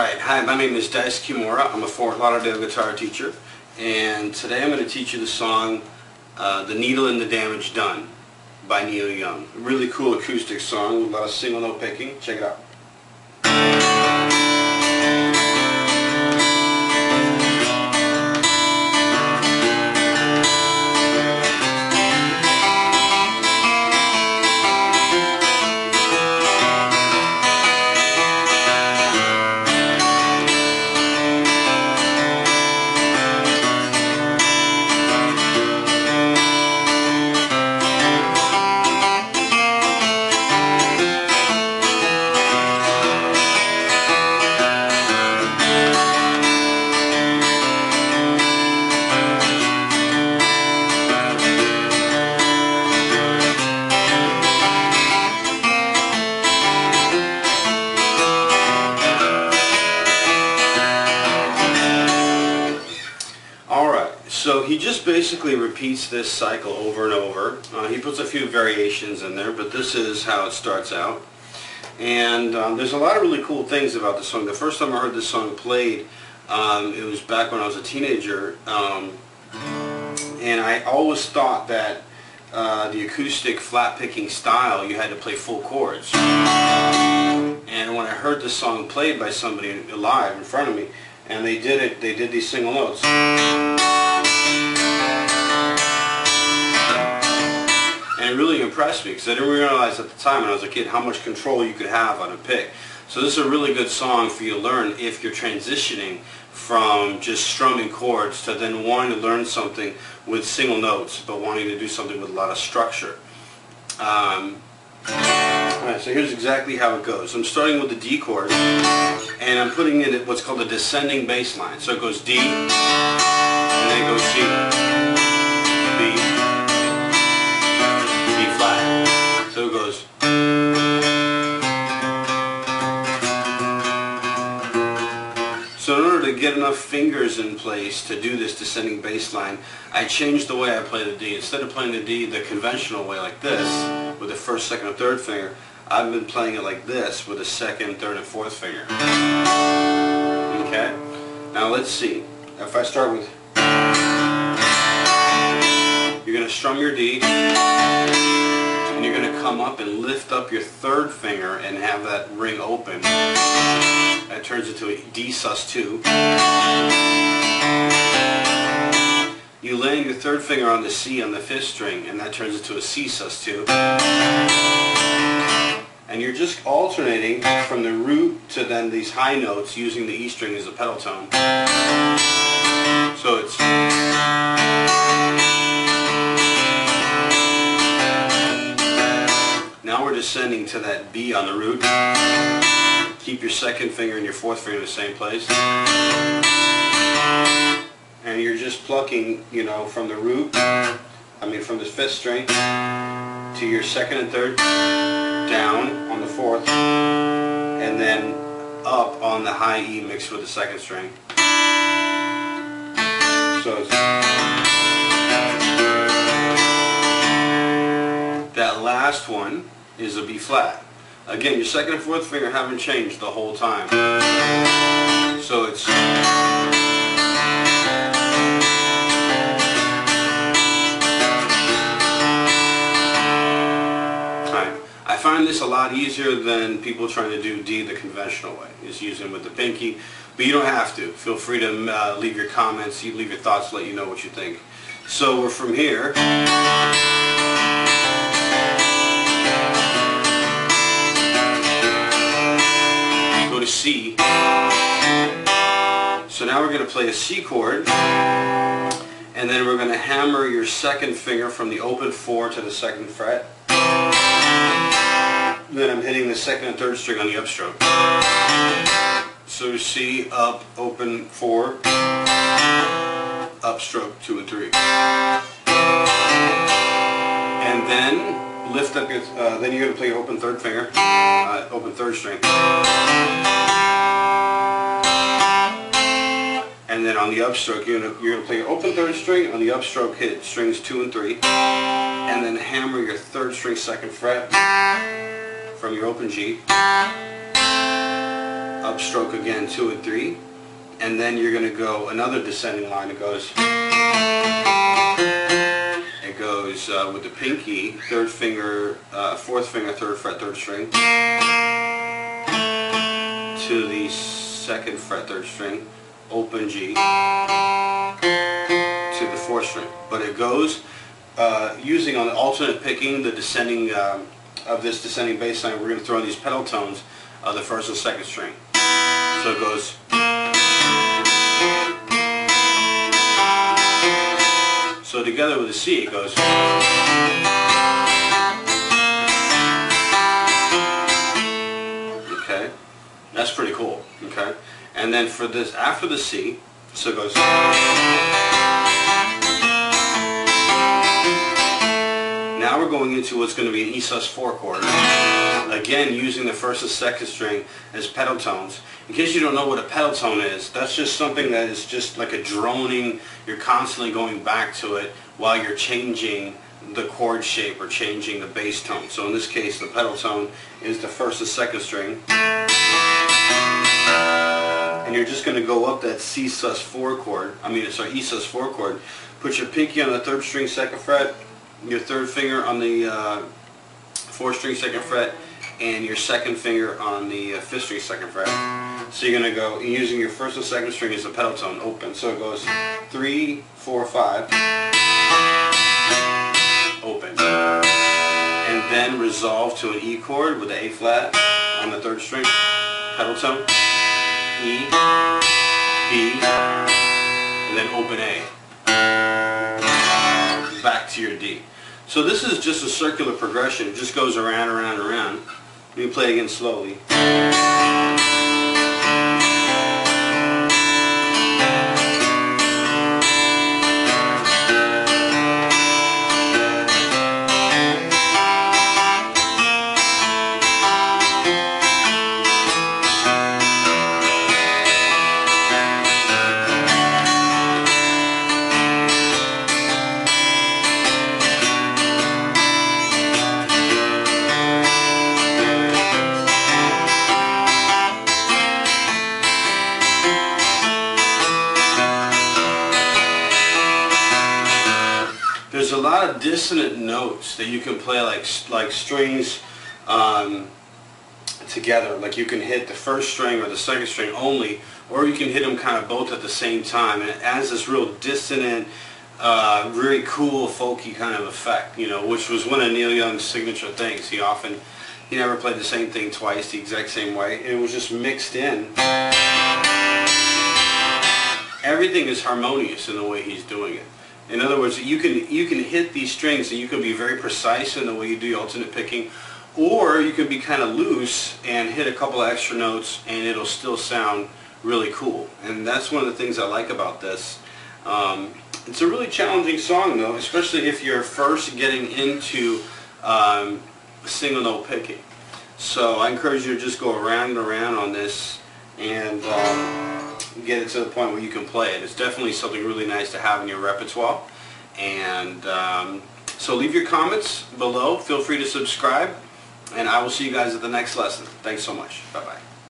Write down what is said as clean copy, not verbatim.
Alright, hi, my name is Dyce Kimura. I'm a Fort Lauderdale guitar teacher, and today I'm going to teach you the song The Needle and the Damage Done by Neil Young. A really cool acoustic song with a lot of single note picking. Check it out. So he just basically repeats this cycle over and over. He puts a few variations in there, but this is how it starts out. And there's a lot of really cool things about this song. The first time I heard this song played, it was back when I was a teenager, and I always thought that the acoustic flat picking style, you had to play full chords. And when I heard this song played by somebody live in front of me, and they did these single notes. And it really impressed me because I didn't realize at the time when I was a kid how much control you could have on a pick. So this is a really good song for you to learn if you're transitioning from just strumming chords to then wanting to learn something with single notes but wanting to do something with a lot of structure. Alright, so here's exactly how it goes. I'm starting with the D chord and I'm putting in what's called a descending bass line. So it goes D and then it goes C, B, flat. So it goes. So in order to get enough fingers in place to do this descending bass line, I changed the way I play the D. Instead of playing the D the conventional way like this, with the first, second, and third finger, I've been playing it like this with the second, third, and fourth finger. Okay? Now let's see. If I start with, you're going to strum your D, and you're going to come up and lift up your third finger and have that ring open. That turns into a D sus2. You land your third finger on the C on the fifth string, and that turns into a C sus2. And you're just alternating from the root to then these high notes using the E string as a pedal tone. So it's. Now we're descending to that B on the root. Keep your second finger and your fourth finger in the same place. And you're just plucking, you know, from the root, from the fifth string to your second and third, down on the fourth, and then up on the high E mixed with the second string. So it's that last one is a B flat. Again, your second and fourth finger haven't changed the whole time. So it's. I find this a lot easier than people trying to do D the conventional way, is using with the pinky, but you don't have to. Feel free to leave your comments, leave your thoughts, let you know what you think. So we're from here. Go to C. So now we're going to play a C chord, and then we're going to hammer your second finger from the open 4 to the second fret. Then I'm hitting the second and third string on the upstroke. So C, up, open 4, upstroke 2 and 3. And then lift up your, then you're going to play your open third finger, open third string. And then on the upstroke, you're going to play your open third string, on the upstroke hit strings 2 and 3, and then hammer your third string second fret from your open G upstroke again 2 and 3, and then you're going to go another descending line. It goes with the pinky, third finger, fourth finger, third fret, third string, to the second fret, third string, open G, to the fourth string. But it goes using on the alternate picking, the descending of this descending bass line. We're going to throw in these pedal tones of the first and second string. So it goes. So together with the C, it goes. Okay, that's pretty cool. Okay, and then for this, after the C, so it goes. Now we're going into what's going to be an E sus4 chord. Again, using the first and second string as pedal tones. In case you don't know what a pedal tone is, that's just something that is just like a droning. You're constantly going back to it while you're changing the chord shape or changing the bass tone. So in this case, the pedal tone is the first and second string. And you're just going to go up that C sus4 chord, E sus4 chord. Put your pinky on the third string, second fret, your third finger on the fourth string, second fret, and your second finger on the fifth string, second fret. So you're going to go using your first and second string as a pedal tone, open. So it goes 3, 4, 5, open. And then resolve to an E chord with the A flat on the third string, pedal tone, E, B, and then open A. Back to your D. So this is just a circular progression. It just goes around, around, around. Let me play it again slowly. There's a lot of dissonant notes that you can play like strings together. Like you can hit the first string or the second string only, or you can hit them kind of both at the same time, and it adds this real dissonant, really cool, folky kind of effect, you know, which was one of Neil Young's signature things. He never played the same thing twice the exact same way. It was just mixed in. Everything is harmonious in the way he's doing it. In other words, you can hit these strings and you can be very precise in the way you do your alternate picking, or you can be kind of loose and hit a couple of extra notes and it'll still sound really cool. And that's one of the things I like about this. It's a really challenging song though, especially if you're first getting into single note picking. So I encourage you to just go around and around on this and get it to the point where you can play it. It's definitely something really nice to have in your repertoire. And so leave your comments below. Feel free to subscribe. And I will see you guys at the next lesson. Thanks so much. Bye-bye.